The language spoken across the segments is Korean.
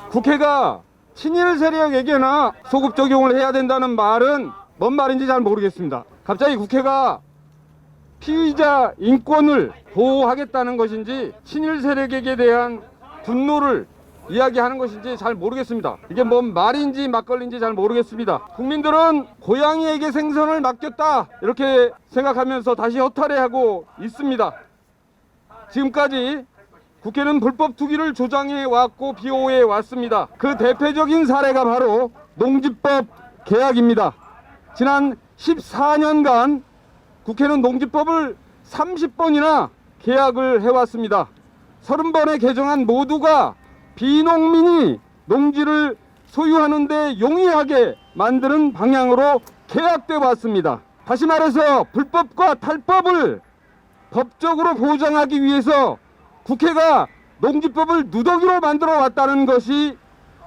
국회가 친일 세력에게나 소급 적용을 해야 된다는 말은 뭔 말인지 잘 모르겠습니다. 갑자기 국회가 피의자 인권을 보호하겠다는 것인지 친일 세력에게 대한 분노를 이야기하는 것인지 잘 모르겠습니다. 이게 뭔 말인지 막걸리인지 잘 모르겠습니다. 국민들은 고양이에게 생선을 맡겼다 이렇게 생각하면서 다시 허탈해하고 있습니다. 지금까지 국회는 불법 투기를 조장해 왔고 비호해 왔습니다. 그 대표적인 사례가 바로 농지법 개혁입니다. 지난 14년간 국회는 농지법을 30번이나 개혁을 해왔습니다. 30번의 개정안 모두가 비농민이 농지를 소유하는 데 용이하게 만드는 방향으로 개혁돼 왔습니다. 다시 말해서 불법과 탈법을 법적으로 보장하기 위해서 국회가 농지법을 누더기로 만들어 왔다는 것이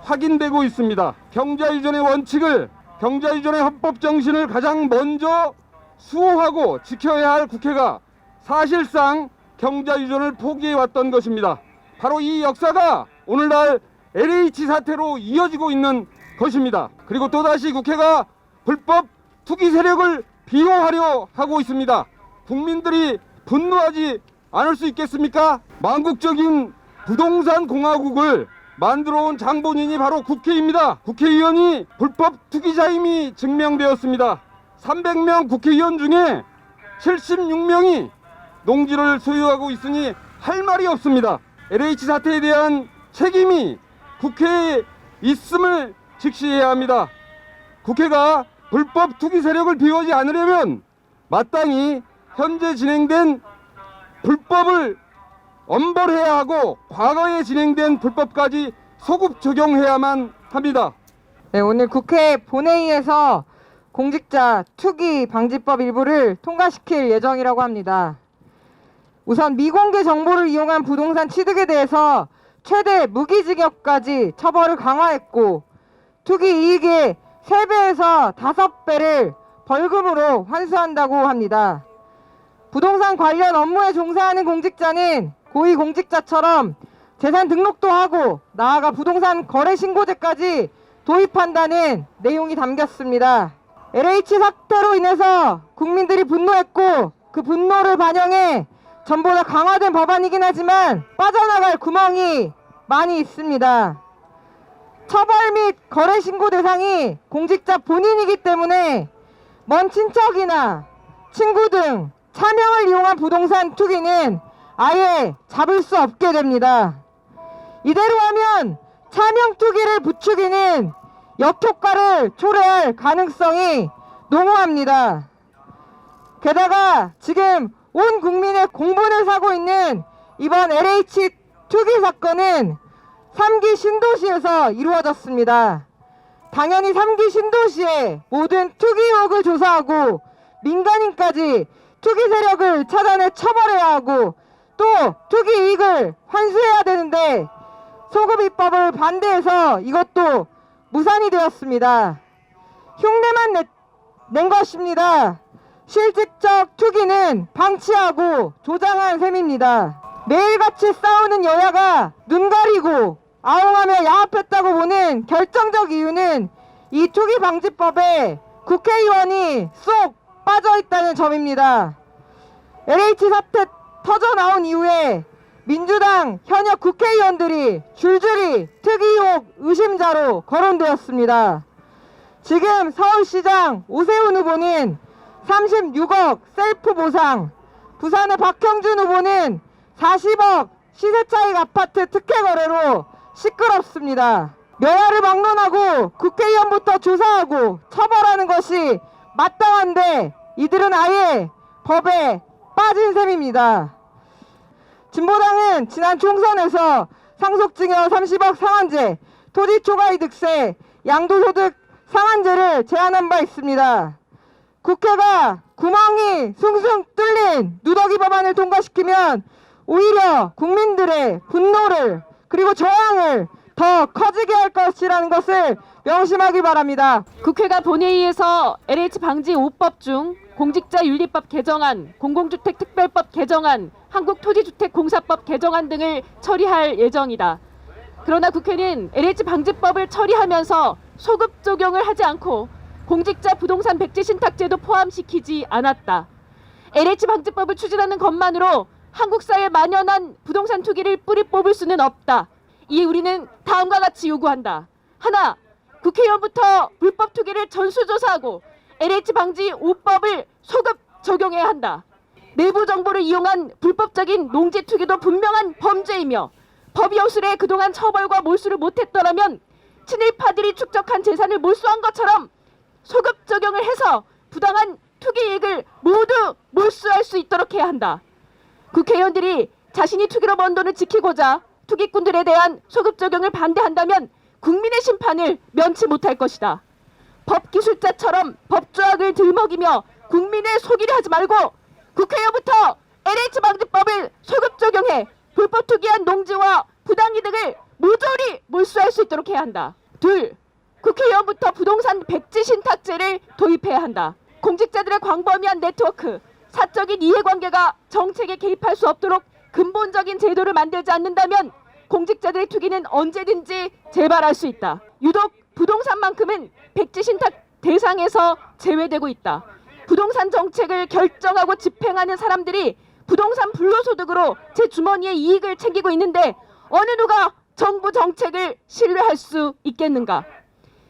확인되고 있습니다. 경자유전의 원칙을, 경자유전의 헌법 정신을 가장 먼저 수호하고 지켜야 할 국회가 사실상 경자유전을 포기해 왔던 것입니다. 바로 이 역사가 오늘날 LH 사태로 이어지고 있는 것입니다. 그리고 또다시 국회가 불법 투기 세력을 비호하려 하고 있습니다. 국민들이 분노하지 않을 수 있겠습니까? 망국적인 부동산 공화국을 만들어 온 장본인이 바로 국회입니다. 국회의원이 불법 투기자임이 증명되었습니다. 300명 국회의원 중에 76명이 농지를 소유하고 있으니 할 말이 없습니다. LH 사태에 대한 책임이 국회에 있음을 직시해야 합니다. 국회가 불법 투기 세력을 비우지 않으려면 마땅히 현재 진행된 불법을 엄벌해야 하고 과거에 진행된 불법까지 소급 적용해야만 합니다. 네, 오늘 국회 본회의에서 공직자 투기 방지법 일부를 통과시킬 예정이라고 합니다. 우선 미공개 정보를 이용한 부동산 취득에 대해서 최대 무기징역까지 처벌을 강화했고 투기 이익의 3배에서 5배를 벌금으로 환수한다고 합니다. 부동산 관련 업무에 종사하는 공직자는 고위공직자처럼 재산 등록도 하고 나아가 부동산 거래 신고제까지 도입한다는 내용이 담겼습니다. LH 사태로 인해서 국민들이 분노했고 그 분노를 반영해 전보다 강화된 법안이긴 하지만 빠져나갈 구멍이 많이 있습니다. 처벌 및 거래 신고 대상이 공직자 본인이기 때문에 먼 친척이나 친구 등 차명을 이용한 부동산 투기는 아예 잡을 수 없게 됩니다. 이대로 하면 차명 투기를 부추기는 역효과를 초래할 가능성이 농후합니다. 게다가 지금 온 국민의 공분을 사고 있는 이번 LH 투기 사건은 3기 신도시에서 이루어졌습니다. 당연히 3기 신도시의 모든 투기 의혹을 조사하고 민간인까지 투기 세력을 찾아내 처벌해야 하고 또 투기 이익을 환수해야 되는데 소급 입법을 반대해서 이것도 무산이 되었습니다. 흉내만 낸 것입니다. 실질적 투기는 방치하고 조장한 셈입니다. 매일같이 싸우는 여야가 눈 가리고 아웅하며 야합했다고 보는 결정적 이유는 이 투기 방지법에 국회의원이 쏙 빠져있다는 점입니다. LH 사태 터져 나온 이후에 민주당 현역 국회의원들이 줄줄이 투기 의혹 의심자로 거론되었습니다. 지금 서울시장 오세훈 후보는 36억 셀프 보상, 부산의 박형준 후보는 40억 시세 차익 아파트 특혜 거래로 시끄럽습니다. 여야를 막론하고 국회의원부터 조사하고 처벌하는 것이 마땅한데 이들은 아예 법에 빠진 셈입니다. 진보당은 지난 총선에서 상속증여 30억 상한제, 토지 초과이 득세, 양도소득 상한제를 제안한 바 있습니다. 국회가 구멍이 숭숭 뚫린 누더기 법안을 통과시키면 오히려 국민들의 분노를 그리고 저항을 더 커지게 할 것이라는 것을 명심하기 바랍니다. 국회가 본회의에서 LH 방지 5법 중 공직자윤리법 개정안, 공공주택특별법 개정안, 한국토지주택공사법 개정안 등을 처리할 예정이다. 그러나 국회는 LH 방지법을 처리하면서 소급 적용을 하지 않고 공직자 부동산 백지 신탁제도 포함시키지 않았다. LH 방지법을 추진하는 것만으로 한국 사회에 만연한 부동산 투기를 뿌리 뽑을 수는 없다. 이에 우리는 다음과 같이 요구한다. 하나, 국회의원부터 불법 투기를 전수조사하고 LH 방지 5법을 소급 적용해야 한다. 내부 정보를 이용한 불법적인 농지 투기도 분명한 범죄이며 법이 허술해 그동안 처벌과 몰수를 못했더라면 친일파들이 축적한 재산을 몰수한 것처럼 소급 적용을 해서 부당한 투기 이익을 모두 몰수할 수 있도록 해야 한다. 국회의원들이 자신이 투기로 번 돈을 지키고자 투기꾼들에 대한 소급 적용을 반대한다면 국민의 심판을 면치 못할 것이다. 법기술자처럼 법조학을 들먹이며 국민을 속이려 하지 말고 국회의원부터 LH 방지법을 소급 적용해 불법 투기한 농지와 부당이득을 모조리 몰수할 수 있도록 해야 한다. 둘, 국회의원부터 부동산 백지 신탁제를 도입해야 한다. 공직자들의 광범위한 네트워크, 사적인 이해관계가 정책에 개입할 수 없도록 근본적인 제도를 만들지 않는다면 공직자들의 투기는 언제든지 재발할 수 있다. 유독 부동산만큼은 백지 신탁 대상에서 제외되고 있다. 부동산 정책을 결정하고 집행하는 사람들이 부동산 불로소득으로 제 주머니에 이익을 챙기고 있는데 어느 누가 정부 정책을 신뢰할 수 있겠는가?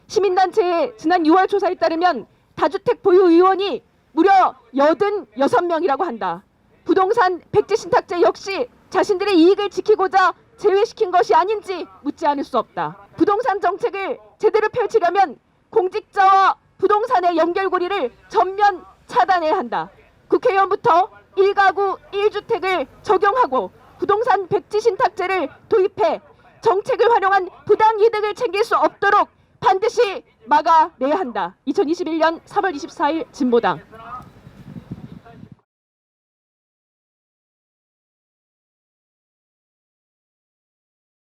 시민단체의 지난 6월 조사에 따르면 다주택 보유 의원이 무려 86명이라고 한다. 부동산 백지 신탁제 역시 자신들의 이익을 지키고자 제외시킨 것이 아닌지 묻지 않을 수 없다. 부동산 정책을 제대로 펼치려면 공직자와 부동산의 연결고리를 전면 차단해야 한다. 국회의원부터 1가구 1주택을 적용하고 부동산 백지 신탁제를 도입해 정책을 활용한 부당 이득을 챙길 수 없도록 반드시 막아내야 한다. 2021년 3월 24일 진보당.